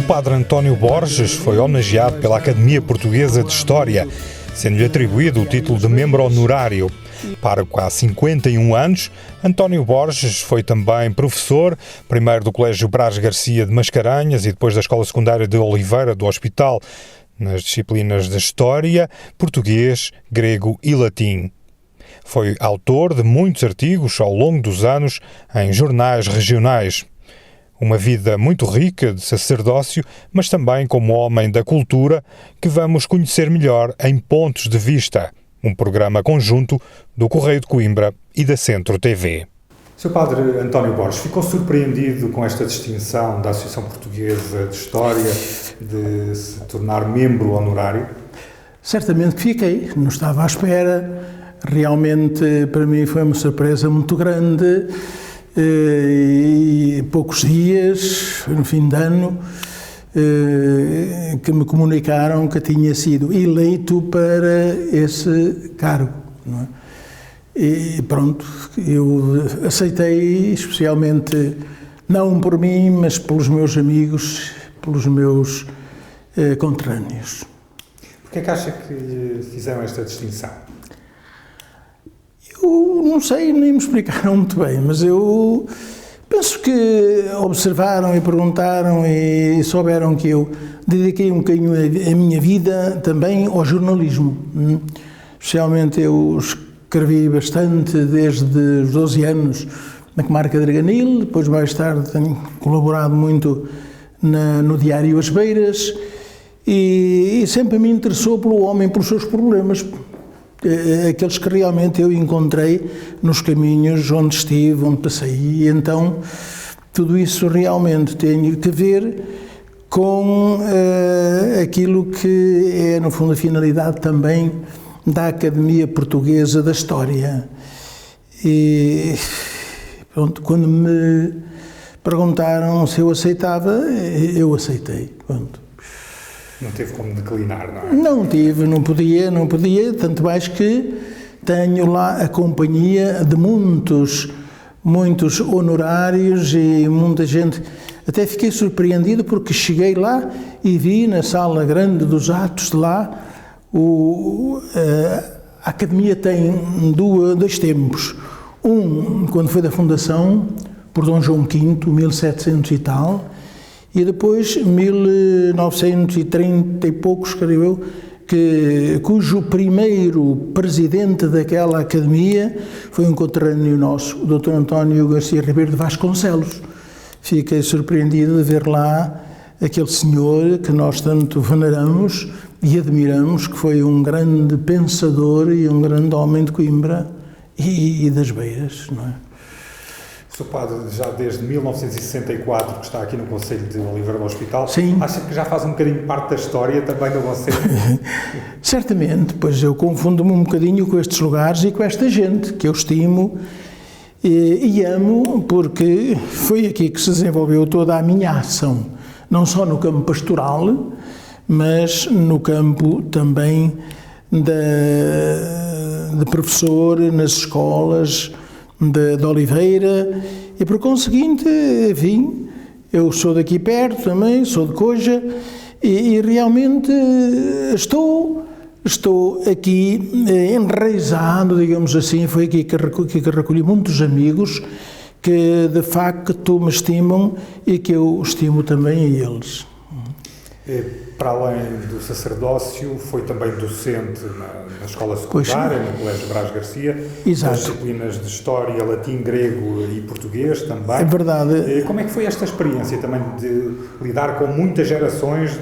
padre António Borges foi homenageado pela Academia Portuguesa de História, sendo-lhe atribuído o título de membro honorário. Pároco há 51 anos, António Borges foi também professor, primeiro do Colégio Brás Garcia de Mascarenhas e depois da Escola Secundária de Oliveira do Hospital, nas disciplinas de História, Português, Grego e Latim. Foi autor de muitos artigos ao longo dos anos em jornais regionais. Uma vida muito rica de sacerdócio, mas também como homem da cultura, que vamos conhecer melhor em Pontos de Vista, um programa conjunto do Correio de Coimbra e da Centro TV. Sr. Padre António Borges, ficou surpreendido com esta distinção da Associação Portuguesa de História de se tornar membro honorário? Certamente que fiquei, não estava à espera. Realmente, para mim, foi uma surpresa muito grande. E poucos dias, no fim de ano, que me comunicaram que tinha sido eleito para esse cargo, não é? E pronto, eu aceitei, especialmente, não por mim, mas pelos meus amigos, pelos meus conterrâneos. Porquê é que acha que fizeram esta distinção? Eu não sei, nem me explicaram muito bem, mas eu penso que observaram e perguntaram e souberam que eu dediquei um bocadinho a minha vida também ao jornalismo. Especialmente eu escrevi bastante desde os 12 anos na Comarca de Arganil, depois mais tarde tenho colaborado muito no Diário As Beiras e sempre me interessou pelo homem, pelos seus problemas, aqueles que realmente eu encontrei nos caminhos onde estive, onde passei. E então tudo isso realmente tem que ver com aquilo que é, no fundo, a finalidade também da Academia Portuguesa da História. E pronto, quando me perguntaram se eu aceitava, eu aceitei. Pronto. Não teve como declinar, não é? Não tive, não podia, tanto mais que tenho lá a companhia de muitos honorários e muita gente. Até fiquei surpreendido porque cheguei lá e vi na sala grande dos atos de lá, a Academia tem dois tempos. Um, quando foi da fundação, por Dom João V, 1700 e tal, e depois 1930 e poucos, creio eu, cujo primeiro presidente daquela academia foi um conterrâneo nosso, o Dr. António Garcia Ribeiro de Vasconcelos. Fiquei surpreendido de ver lá aquele senhor que nós tanto veneramos e admiramos, que foi um grande pensador e um grande homem de Coimbra e das Beiras, não é? Sr. Padre, já desde 1964 que está aqui no Conselho de Oliveira do Hospital, sim. Acha que já faz um bocadinho parte da história também do Conselho? Certamente, pois eu confundo-me um bocadinho com estes lugares e com esta gente que eu estimo e amo, porque foi aqui que se desenvolveu toda a minha ação, não só no campo pastoral, mas no campo também de professor, nas escolas de Oliveira, e por conseguinte, enfim, eu sou daqui perto também, sou de Coja, e realmente estou aqui enraizado, digamos assim. Foi aqui que recolhi muitos amigos que de facto me estimam e que eu estimo também a eles. Para além do sacerdócio, foi também docente na escola secundária, no Colégio Brás Garcia, Exato. Das disciplinas de História, Latim, Grego e Português também. É verdade. Como é que foi esta experiência também de lidar com muitas gerações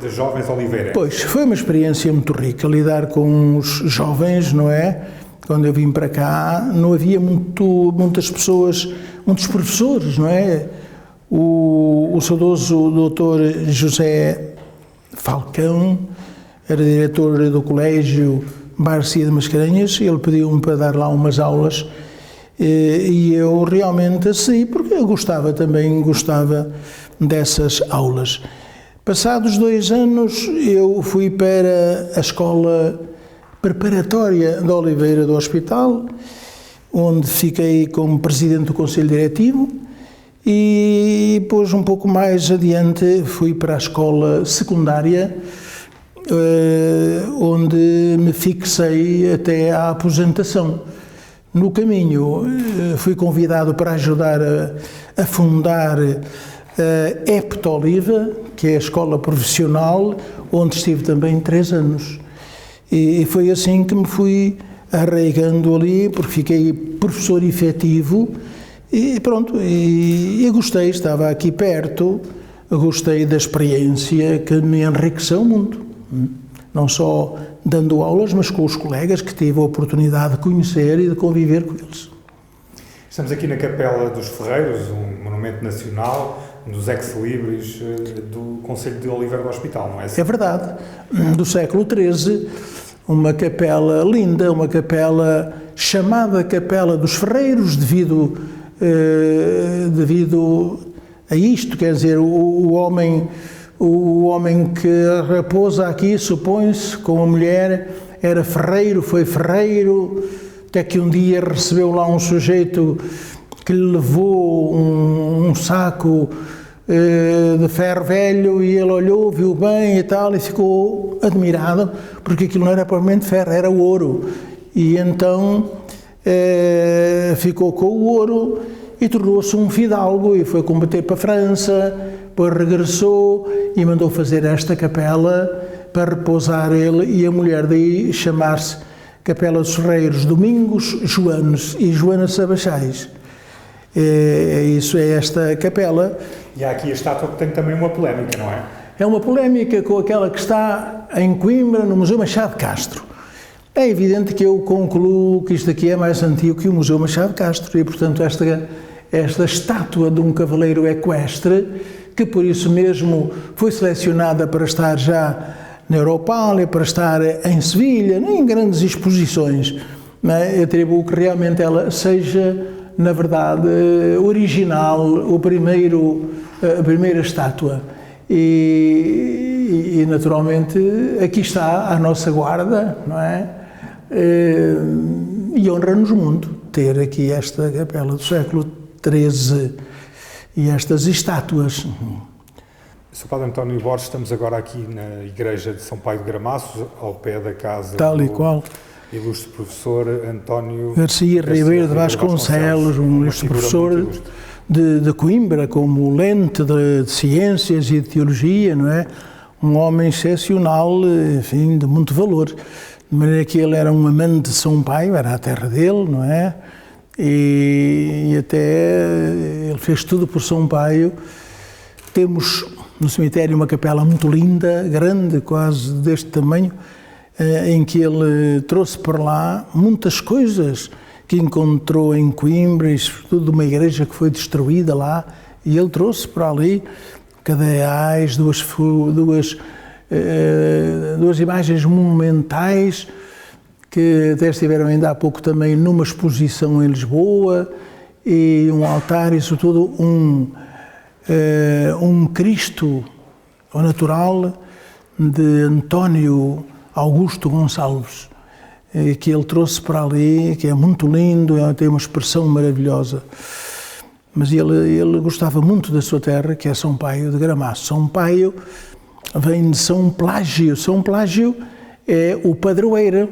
de jovens oliveirenses? Pois, foi uma experiência muito rica, lidar com os jovens, não é? Quando eu vim para cá, não havia muitas pessoas, muitos professores, não é? O saudoso doutor José Falcão era diretor do Colégio Garcia de Mascarenhas, ele pediu-me para dar lá umas aulas e eu realmente acedi, porque eu gostava dessas aulas. Passados 2 anos, eu fui para a escola preparatória de Oliveira do Hospital, onde fiquei como presidente do Conselho Diretivo, E depois, um pouco mais adiante, fui para a escola secundária, onde me fixei até à aposentação. No caminho, fui convidado para ajudar a fundar a EPT Oliva, que é a escola profissional, onde estive também 3 anos. E foi assim que me fui arraigando ali, porque fiquei professor efetivo e pronto, e gostei, estava aqui perto, gostei da experiência que me enriqueceu muito. Não só dando aulas, mas com os colegas que tive a oportunidade de conhecer e de conviver com eles. Estamos aqui na Capela dos Ferreiros, um monumento nacional, dos ex-libris do Concelho de Oliveira do Hospital, não é assim? É verdade, do século XIII, uma capela linda, uma capela chamada Capela dos Ferreiros, devido a isto, quer dizer, o homem que repousa aqui, supõe-se, com a mulher, era ferreiro, foi ferreiro, até que um dia recebeu lá um sujeito que lhe levou um saco de ferro velho e ele olhou, viu bem e tal, e ficou admirado, porque aquilo não era propriamente ferro, era ouro. E então ficou com o ouro e tornou-se um fidalgo e foi combater para a França, depois regressou e mandou fazer esta capela para repousar ele e a mulher, daí chamar-se Capela dos Ferreiros Domingos, Joanes e Joana Sabachais. Isso é esta capela. E há aqui a estátua que tem também uma polémica, não é? É uma polémica com aquela que está em Coimbra, no Museu Machado de Castro. É evidente que eu concluo que isto aqui é mais antigo que o Museu Machado de Castro e, portanto, esta estátua de um cavaleiro equestre, que por isso mesmo foi selecionada para estar já na Europália, para estar em Sevilha, em grandes exposições, eu atribuo que realmente ela seja, na verdade, original, a primeira estátua. E naturalmente, aqui está a nossa guarda, não é? E honra-nos muito ter aqui esta capela do século XIII e estas estátuas. Sr. Padre António Borges, estamos agora aqui na Igreja de São Paio de Gramaços, ao pé da casa tal e qual ilustre professor António Garcia Ribeiro de Vasconcelos, um ilustre professor de Coimbra, como lente de ciências e de teologia, não é? Um homem excepcional, enfim, de muito valor. De maneira que ele era um amante de São Paio, era a terra dele, não é? E até ele fez tudo por São Paio. Temos no cemitério uma capela muito linda, grande, quase deste tamanho, em que ele trouxe para lá muitas coisas que encontrou em Coimbra, isso tudo de uma igreja que foi destruída lá, e ele trouxe para ali cadeiais, duas imagens monumentais que até estiveram ainda há pouco também numa exposição em Lisboa, e um altar, isso tudo, um Cristo ao natural de António Augusto Gonçalves, que ele trouxe para ali, que é muito lindo, tem uma expressão maravilhosa. Mas ele gostava muito da sua terra, que é São Paio de Gramaços. São Paio vem de São Plágio. São Plágio é o padroeiro,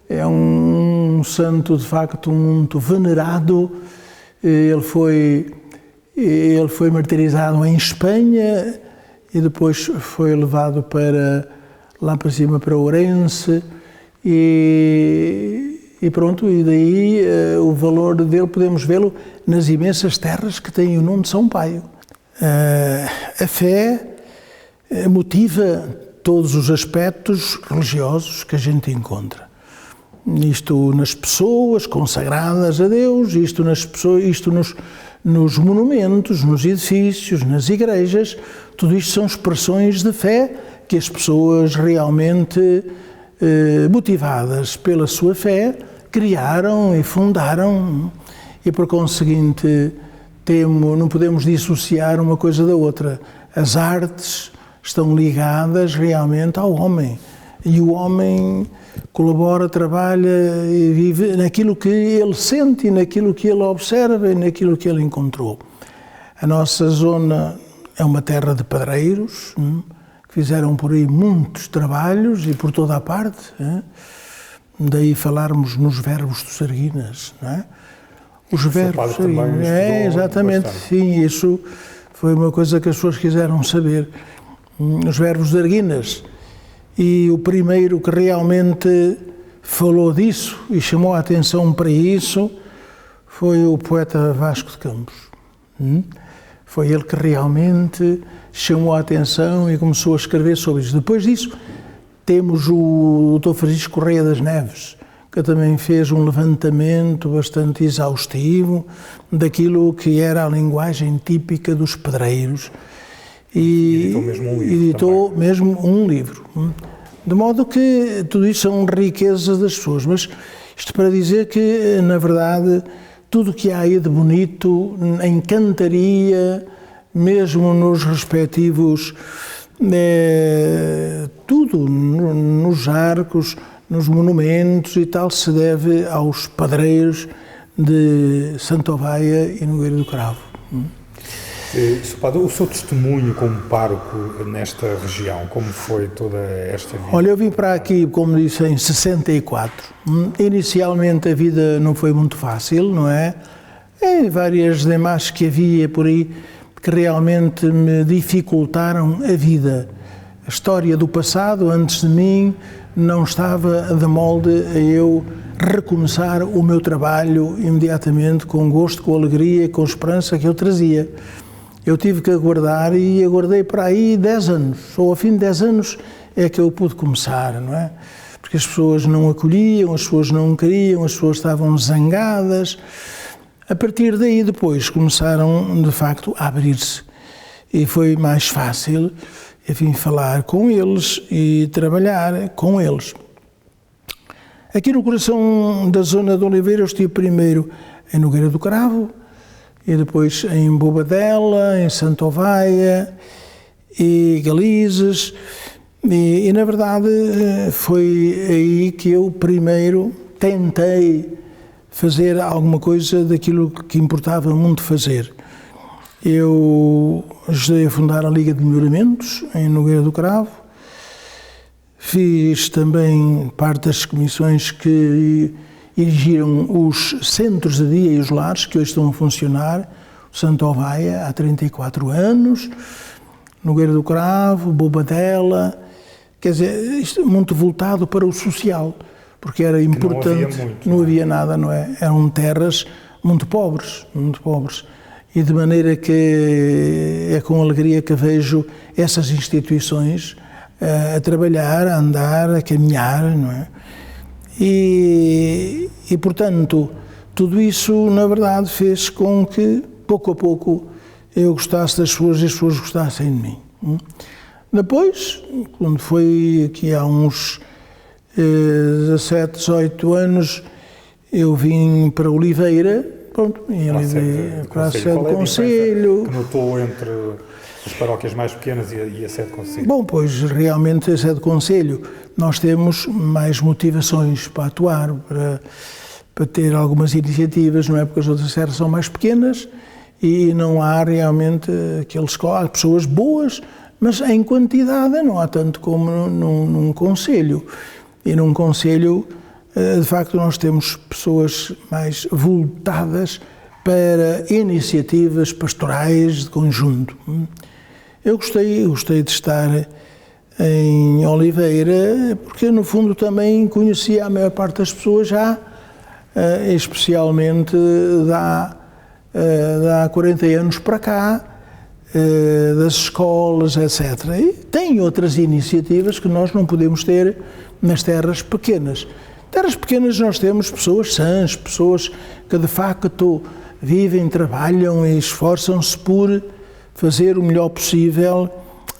é um santo de facto muito venerado. Ele foi martirizado em Espanha e depois foi levado lá para cima, para Ourense, e pronto, e daí o valor dele podemos vê-lo nas imensas terras que têm o nome de São Paio. A fé motiva todos os aspectos religiosos que a gente encontra. Isto nas pessoas consagradas a Deus, isto nos monumentos, nos edifícios, nas igrejas, tudo isto são expressões de fé que as pessoas realmente motivadas pela sua fé criaram e fundaram, e por conseguinte não podemos dissociar uma coisa da outra. As artes estão ligadas realmente ao homem, e o homem colabora, trabalha e vive naquilo que ele sente, naquilo que ele observa e naquilo que ele encontrou. A nossa zona é uma terra de pedreiros, que fizeram por aí muitos trabalhos e por toda a parte. Daí falarmos nos verbos dos Arguinas, não é? Os verbos dos Arguinas. Exatamente, bastante. Sim, isso foi uma coisa que as pessoas quiseram saber. Os verbos de Arguinas. E o primeiro que realmente falou disso e chamou a atenção para isso foi o poeta Vasco de Campos. Foi ele que realmente chamou a atenção e começou a escrever sobre isso. Depois disso, temos o Dr. Francisco Correia das Neves, que também fez um levantamento bastante exaustivo daquilo que era a linguagem típica dos pedreiros. E editou mesmo um livro. De modo que tudo isso são riquezas das pessoas. Mas isto para dizer que, na verdade, tudo o que há aí de bonito, em cantaria, mesmo nos respectivos, tudo, nos arcos, nos monumentos e tal, se deve aos padreiros de Santa Oveia e Nogueira do Cravo. Sr. Padre, o seu testemunho como pároco nesta região, como foi toda esta vida? Olha, eu vim para aqui, como disse, em 64. Inicialmente a vida não foi muito fácil, não é? Várias demais que havia por aí que realmente me dificultaram a vida. A história do passado, antes de mim, não estava de molde a eu recomeçar o meu trabalho imediatamente, com gosto, com alegria, com esperança que eu trazia. Eu tive que aguardar e aguardei para aí 10 anos. Só ao fim de 10 anos é que eu pude começar, não é? Porque as pessoas não acolhiam, as pessoas não queriam, as pessoas estavam zangadas. A partir daí, depois, começaram, de facto, a abrir-se. E foi mais fácil, enfim, falar com eles e trabalhar com eles. Aqui no coração da zona de Oliveira, eu estive primeiro em Nogueira do Cravo, e depois em Bobadela, em Santa Oveia e Galizes. E, na verdade, foi aí que eu primeiro tentei fazer alguma coisa daquilo que importava muito fazer. Eu ajudei a fundar a Liga de Melhoramentos em Nogueira do Cravo. Fiz também parte das comissões que erigiram os centros de dia e os lares, que hoje estão a funcionar. Santa Oveia, há 34 anos, Nogueira do Cravo, Bobadela, quer dizer, isto muito voltado para o social, porque era importante, não havia nada, não é? Eram terras muito pobres, e de maneira que é com alegria que vejo essas instituições a trabalhar, a andar, a caminhar, não é? E portanto, tudo isso, na verdade, fez com que, pouco a pouco, eu gostasse das pessoas e as pessoas gostassem de mim. Depois, quando foi aqui há uns 17, 18 anos, eu vim para Oliveira, pronto, para a sede do Conselho. Que notou entre as paróquias mais pequenas e a sede do Conselho? Bom, pois realmente a sede do Conselho nós temos mais motivações para atuar, para ter algumas iniciativas, não é? Porque as outras sedes são mais pequenas e não há realmente há pessoas boas, mas em quantidade não há tanto como num concelho. E num concelho, de facto, nós temos pessoas mais voltadas para iniciativas pastorais de conjunto. Eu gostei de estar em Oliveira, porque no fundo também conhecia a maior parte das pessoas já, especialmente há 40 anos para cá, das escolas, etc. E tem outras iniciativas que nós não podemos ter nas terras pequenas. Terras pequenas nós temos pessoas sãs, pessoas que de facto vivem, trabalham e esforçam-se por fazer o melhor possível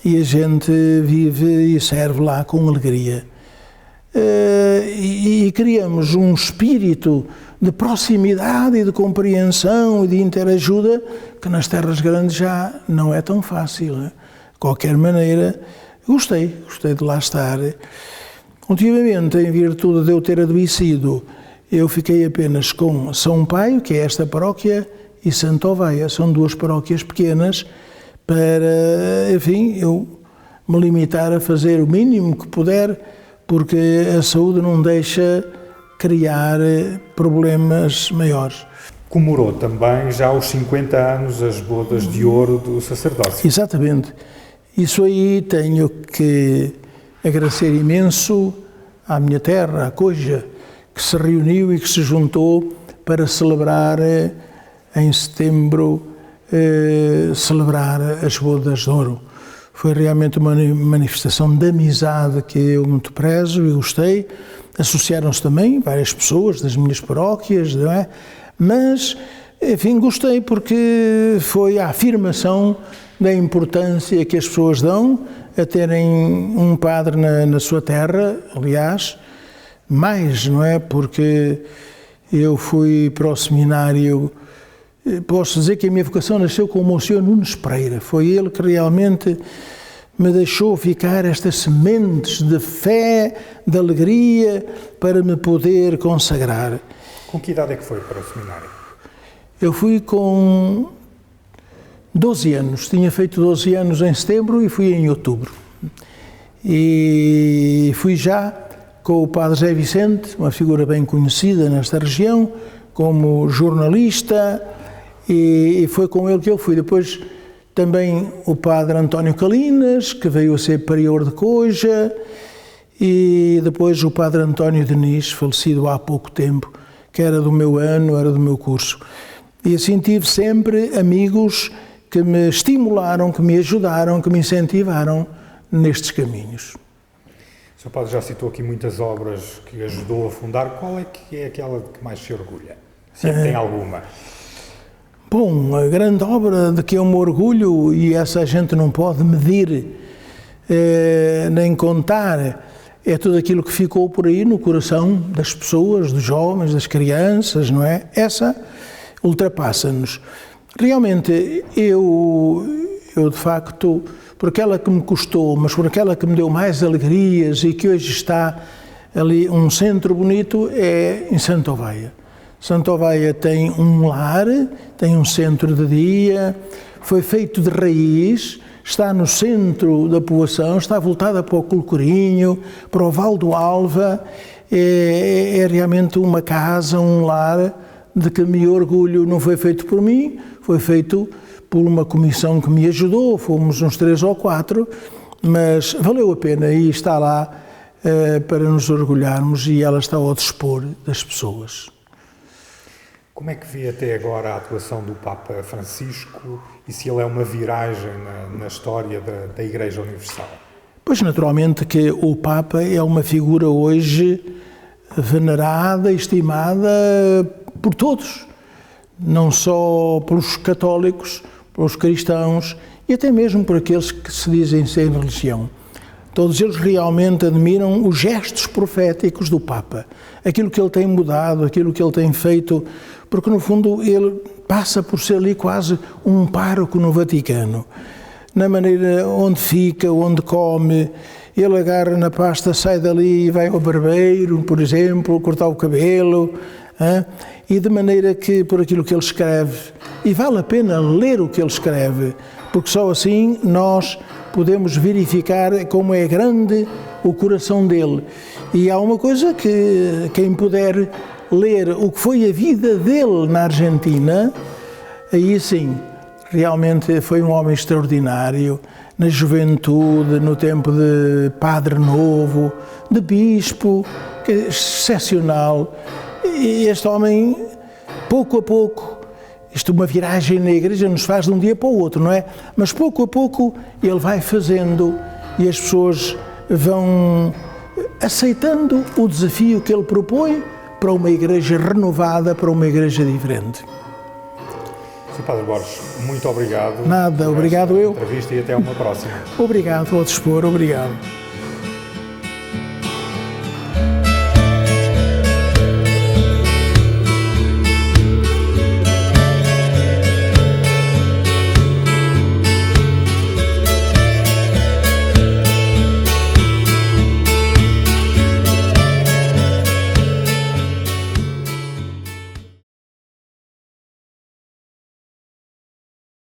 e a gente vive e serve lá com alegria. E criamos um espírito de proximidade e de compreensão e de interajuda que nas terras grandes já não é tão fácil. De qualquer maneira, gostei de lá estar. Ultimamente, em virtude de eu ter adoecido, eu fiquei apenas com São Paio, que é esta paróquia, e Santa Oveia. São duas paróquias pequenas para, enfim, eu me limitar a fazer o mínimo que puder, porque a saúde não deixa criar problemas maiores. Comemorou também já aos 50 anos as bodas de ouro do sacerdócio. Exatamente. Isso aí tenho que agradecer imenso à minha terra, à Coja, que se reuniu e que se juntou para celebrar em setembro, celebrar as bodas de ouro. Foi realmente uma manifestação de amizade que eu muito prezo e gostei. Associaram-se também várias pessoas das minhas paróquias, não é? Mas, enfim, gostei porque foi a afirmação da importância que as pessoas dão a terem um padre na sua terra, aliás, mais, não é? Porque eu fui para o seminário, posso dizer que a minha vocação nasceu com o Monsenhor Nunes Pereira. Foi ele que realmente me deixou ficar estas sementes de fé, de alegria, para me poder consagrar. Com que idade é que foi para o seminário? Eu fui com 12 anos. Tinha feito 12 anos em setembro e fui em outubro. E fui já com o Padre José Vicente, uma figura bem conhecida nesta região, como jornalista, e foi com ele que eu fui. Depois também o Padre António Calinas, que veio a ser prior de Coja, e depois o Padre António Denis, falecido há pouco tempo, que era do meu ano, era do meu curso. E assim tive sempre amigos que me estimularam, que me ajudaram, que me incentivaram nestes caminhos. O Sr. Padre já citou aqui muitas obras que ajudou a fundar. Qual é que é aquela de que mais se orgulha? Se tem alguma? Bom, a grande obra de que eu me orgulho, e essa a gente não pode medir nem contar, é tudo aquilo que ficou por aí no coração das pessoas, dos jovens, das crianças, não é? Essa ultrapassa-nos. Realmente, eu de facto, por aquela que me custou, mas por aquela que me deu mais alegrias e que hoje está ali um centro bonito, é em Santa Oveia. Santa Oveia tem um lar, tem um centro de dia, foi feito de raiz, está no centro da povoação, está voltada para o Colcorinho, para o Val do Alva, é realmente uma casa, um lar de que me orgulho. Não foi feito por mim, foi feito por uma comissão que me ajudou, fomos uns 3 ou 4, mas valeu a pena e está lá para nos orgulharmos, e ela está ao dispor das pessoas. Como é que vê até agora a atuação do Papa Francisco e se ele é uma viragem na história da Igreja Universal? Pois, naturalmente que o Papa é uma figura hoje venerada, estimada por todos, não só pelos católicos, pelos cristãos e até mesmo por aqueles que se dizem sem religião. Todos eles realmente admiram os gestos proféticos do Papa, aquilo que ele tem mudado, aquilo que ele tem feito, porque no fundo ele passa por ser ali quase um pároco no Vaticano. Na maneira onde fica, onde come, ele agarra na pasta, sai dali e vai ao barbeiro, por exemplo, cortar o cabelo, e de maneira que por aquilo que ele escreve, e vale a pena ler o que ele escreve, porque só assim nós podemos verificar como é grande o coração dele. E há uma coisa que quem puder ler o que foi a vida dele na Argentina, aí sim, realmente foi um homem extraordinário, na juventude, no tempo de padre novo, de bispo, que é excepcional. E este homem, pouco a pouco, isto uma viragem na Igreja nos faz de um dia para o outro, não é? Mas pouco a pouco ele vai fazendo e as pessoas vão aceitando o desafio que ele propõe para uma Igreja renovada, para uma Igreja diferente. Sr. Padre Borges, muito obrigado. Nada, obrigado eu. Entrevista e até uma próxima. Obrigado, ao dispor, obrigado.